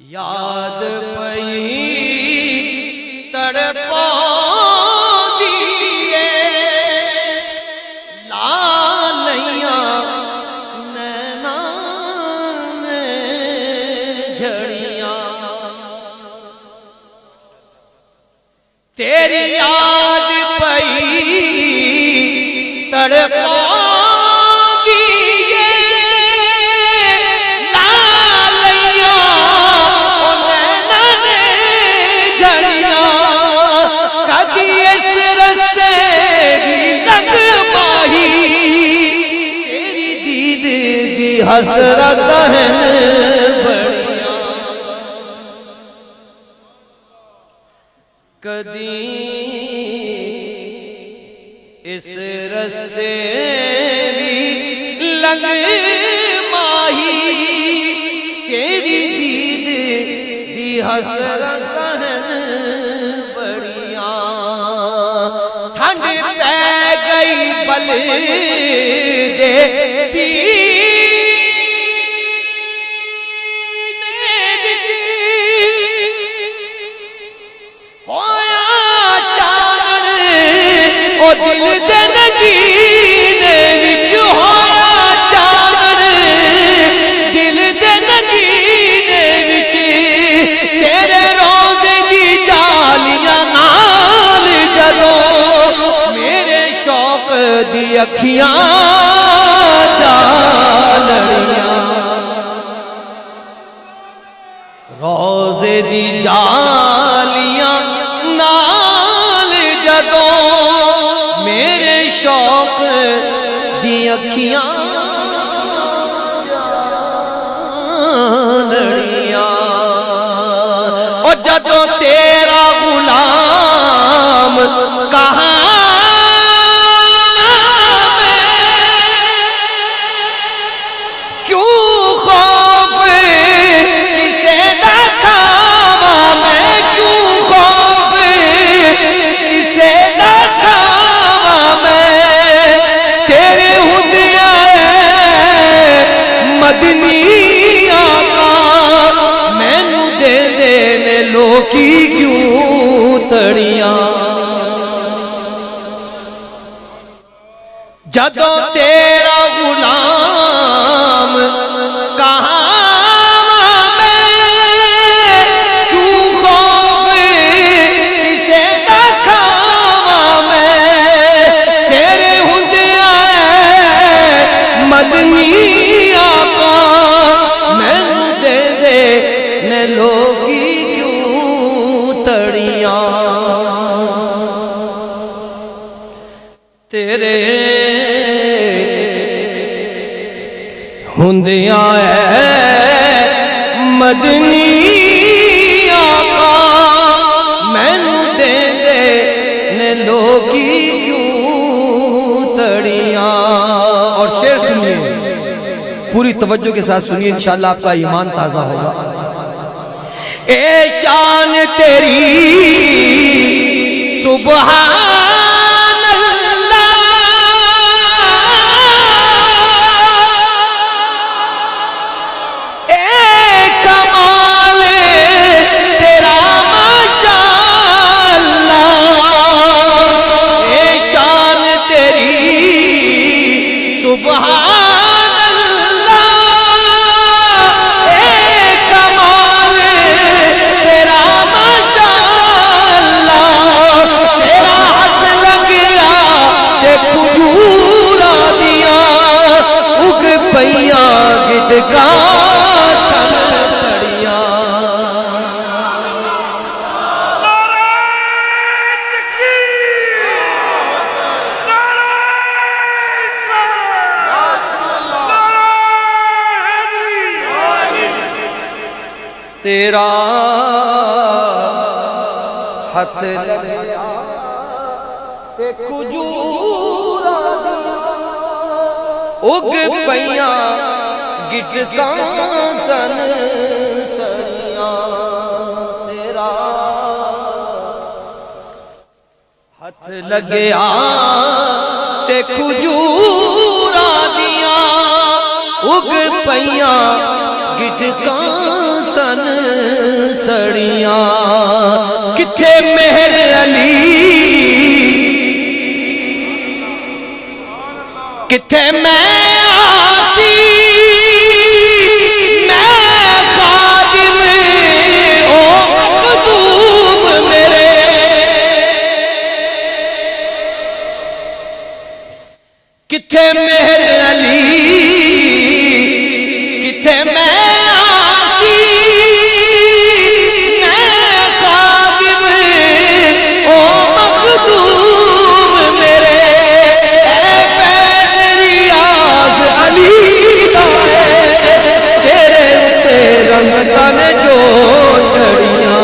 یاد پئی تڑپا دیئے لالیاں نینا میں جھڑیاں تیری یاد پئی تڑپا حسرت ہے بڑیاں کدی اس رستے بھی لگ ماہی تیری دید دی حسرت ہے بڑیاں ٹھنڈ پہ گئی بل دے سی دل دے نگینے وچ ہویا چاور دل دے نگینے وچ تیرے روزے دی جالیاں نال جدوں میرے شوق دی اکھیاں جالڑیاں روزے دی جالیاں نال جدوں میرے شوق دی اکھیاں لڑیاں اور جدوں تیرا غلام کہاں کی کیوں تڑیاں جدوں تیرا غلام کہاں میں کیوں خوف کسے دا کھاواں میں تیرے ہوندیاں مدنی آقا مینوں دے دے نے لوکی تڑیاں تیرے ہوندیاں مدنی آقا مینوں دے دے نے لوکی کیوں تڑیاں اور شعر سنیے پوری توجہ کے ساتھ سنیے انشاءاللہ آپ کا ایمان تازہ ہوگا اے شان تیری سبحان اللہ اے کمال تیرا ماشاء اللہ اے شان تیری سبحان تیرا ہاتھ لگیا تے کھجور اگ پیاں گٹکاں سن سنیاں تیرا ہاتھ لگیا تے کھجور دیاں سڑیاں کتھے مہر علی کتھے میں آسی میں خادم او مخدوم میرے کتھے مہر علی کتھے میں جو چڑیاں